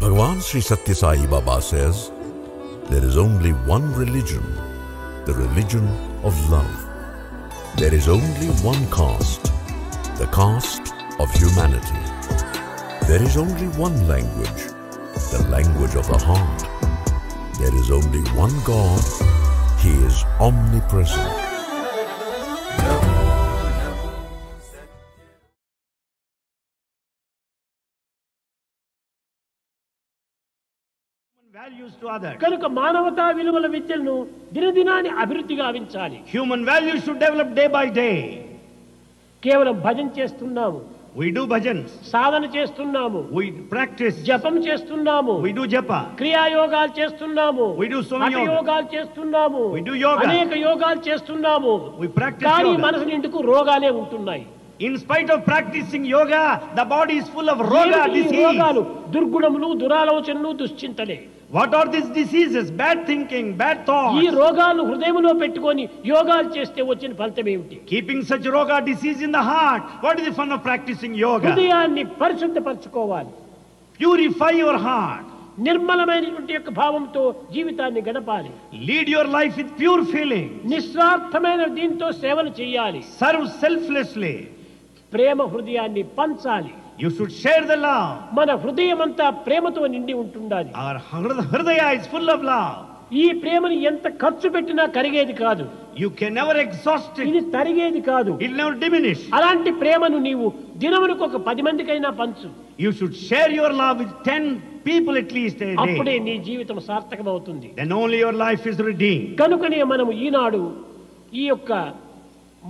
Bhagavan Sri Satya Sai Baba says, there is only one religion, the religion of love. There is only one caste, the caste of humanity. There is only one language, the language of the heart. There is only one God, He is omnipresent. Values to others. కనుక మానవతా విలువల విద్యలను దినదినాన్ని అభివృద్ధి గావించాలి. Human values should develop day by day. కేవలం భజన చేస్తున్నాము, We do bhajans, సాధన చేస్తున్నాము, we practice, జపం చేస్తున్నాము, we do japa, క్రియాయోగాలు చేస్తున్నాము, we do so many hatha yoga, యోగాలు చేస్తున్నాము, we do yoga, అనేక యోగాలు చేస్తున్నాము. we practice కానీ yoga. మనసు నిండుకు రోగాలే ఉంటున్నాయి. In spite of practicing yoga, the body is full of roga, ఏమిటి ఈ disease. రోగాలు? దుర్గుణములు, దురాలోచనలు, దుశ్చింతలే. What are these diseases? Bad thinking, bad ఈ thoughts. రోగాలు హృదయంలో పెట్టుకొని యోగాలు చేస్తే వచ్చిన ఫలితం ఏమిటి? Keeping such roga disease in the heart. What is the fun of practicing yoga? హృదయాన్ని పరిశుద్ధపరచుకోవాలి. Purify your heart. నిర్మలమైనటువంటి యొక్క భావంతో జీవితాన్ని గడపాలి. Lead your life with pure feeling. నిస్వార్థమైన దీంతో సేవలు చేయాలి. Serve selflessly. ప్రేమ హృదయాన్ని పంచాలి. You should share the love. మన హృదయం అంతా ప్రేమతో నిండి ఉంటుండాలి. Our hridaya is full of love. ఈ ప్రేమని ఎంత ఖర్చు పెట్టినా కరిగేది కాదు. You can never exhaust ఇది it. తరిగేది కాదు. It will never diminish. అలాంటి ప్రేమను నీవు దినమునకు ఒక 10 మందికైనా పంచు. You should share your love with 10 people at least a అప్పుడే day. నీ జీవితం సార్థకమవుతుంది. Then only your life is redeemed. కనుకనే మనము ఈనాడు ఈ యొక్క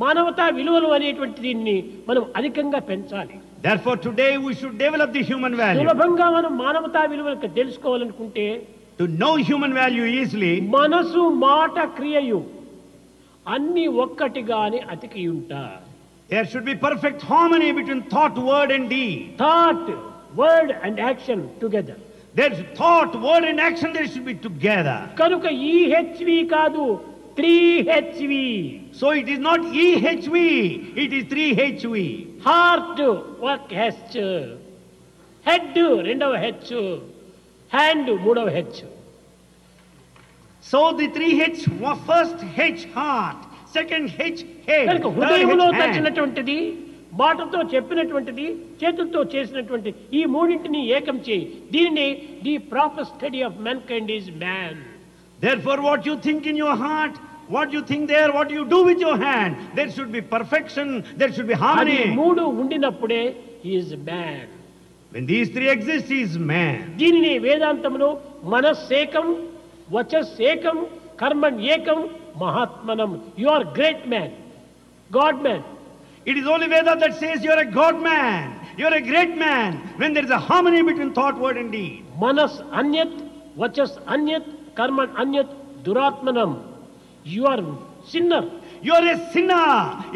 మానవతా విలువలు అనేటువంటి దీన్ని మనం అధికంగా పెంచాలి. Therefore today we should develop the human value. సులభంగా మనం మానవతా విలువలకు తెలుసుకోవాలనుకుంటే To know human value easily, మనసు మాట క్రియయు అన్ని ఒక్కటిగానే అతికియుంట. there should be perfect harmony between thought, word and deed. Thought, word and action together. There's thought, word and action, they should be together. కనుక EHV కాదు 3HV. So it is not EHV, it is 3HV. Heart ఒక H, head రెండవ H, hand మూడవ H. So the 3H, first H heart, second H head, కనుక third హృదయంలో H hand. తచ్చినటువంటిది, మాటతో చెప్పినటువంటిది, చేతులతో చేసినటువంటి ఈ మూడింటిని ఏకం చేయి. దీనిని the proper study of man kind is man. Therefore what you think in your heart, what you think there, what you do with your hand, there should be perfection, there should be అది harmony. మూడు ఉండినప్పుడే is man. When these three exist, he is man. దీనిని వేదాంతములో మనస్సేకం, వచస్సేకం, కర్మణ్ ఏకం, మహాత్మనం. You are great man, god man. It is only Veda that says you are a God man, you are a great man, when there is a harmony between thought, word and deed. మనస్ అన్యత్, వచస్ అన్యత్, కర్మణ్ అన్యత్, దురాత్మనం. You are sinner. You are a sinner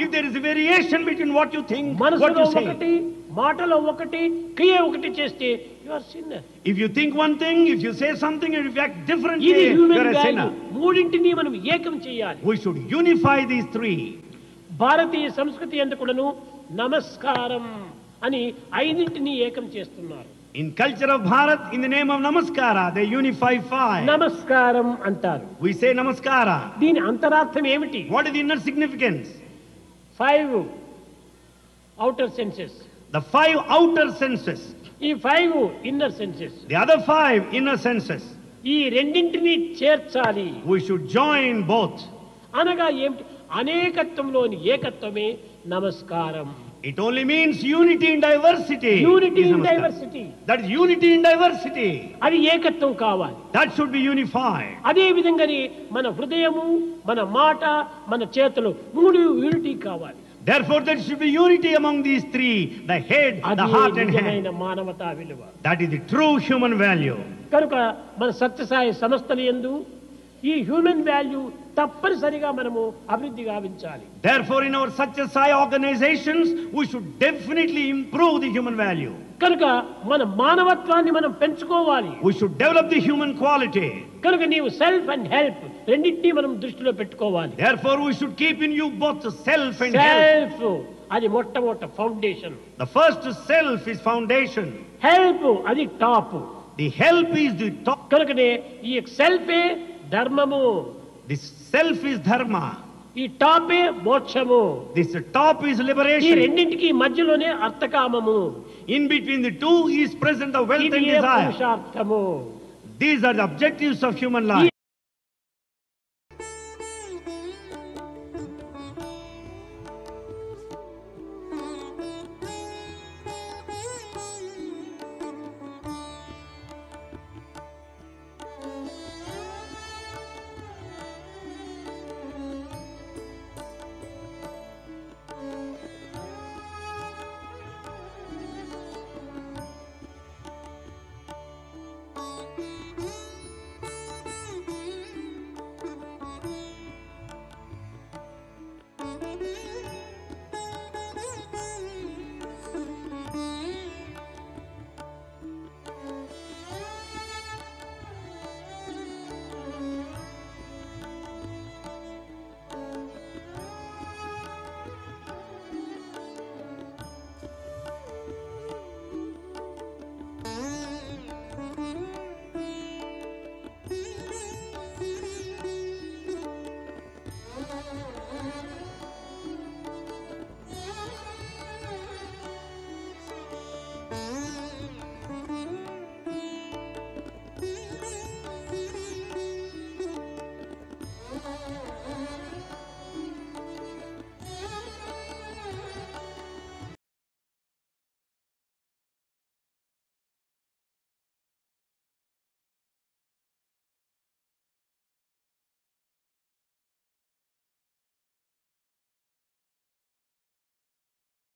if there is a variation between what you think, what మనసులో you ఒకటి, say. మాటలో ఒకటి, క్రియ ఒకటి చేస్తే you are sinner. If you think one thing, if you say something, and if you act differently, ఇది you human are a value. sinner. మూడింటిని మనం ఏకం చేయాలి. We should unify these three. భారతీయ సంస్కృతి ఎందుకును నమస్కారం అని ఐదింటిని ఏకం చేస్తున్నారు. In culture of Bharat, in the name of Namaskara, they unify 5. నమస్కారం అంటారు. We say Namaskara. దీని అంతరార్థం ఏమిటి? What is the inner significance? 5 outer senses, The 5 outer senses, ఈ 5 inner senses. the other 5 inner senses. ఈ రెండింటిని చేర్చాలి. We should join both. అనగా ఏమిటి? అనేకత్వంలోని ఏకత్వమే నమస్కారం. It only means unity in diversity. Unity is in Namaskar. Diversity. That is unity in diversity. అది ఏకత్వం కావాలి. That should be unified. అదే విధంగానే మన హృదయము, మన మాట, మన చేతులు మూడు యూనిటీ కావాలి. Therefore, there should be unity among these three: the head, the అదే heart, and నిజమైన hand. మానవతా విలువ. That is the true human value. కనుక మన సత్యసాయి సంస్థల యందు ఈ హ్యూమన్ వాల్యూ తప్పనిసరిగా మనము అభివృద్ధి గావించాలి. Therefore, in our Satya Sai organizations, we should definitely improve the human value. కనుక మన మానవత్వాన్ని మనం పెంచుకోవాలి. We should develop the human quality. కనుక నీవు సెల్ఫ్ అండ్ హెల్ప్ రెండింటినీ మనం దృష్టిలో పెట్టుకోవాలి. Therefore, we should keep in you both the self and help. Self అది మొట్టమొదటి foundation. The first self is foundation. Help అది top. The help is the top. కనుకనే ఈ సెల్ఫే ధర్మము, This self is dharma. ఈ టాపే మోక్షము. This top is ఈ liberation. రెండింటికి మధ్యలోనే అర్థకామము. In between the two is present the wealth ఇది and A desire. పురుషార్థము. These are the objectives of human life.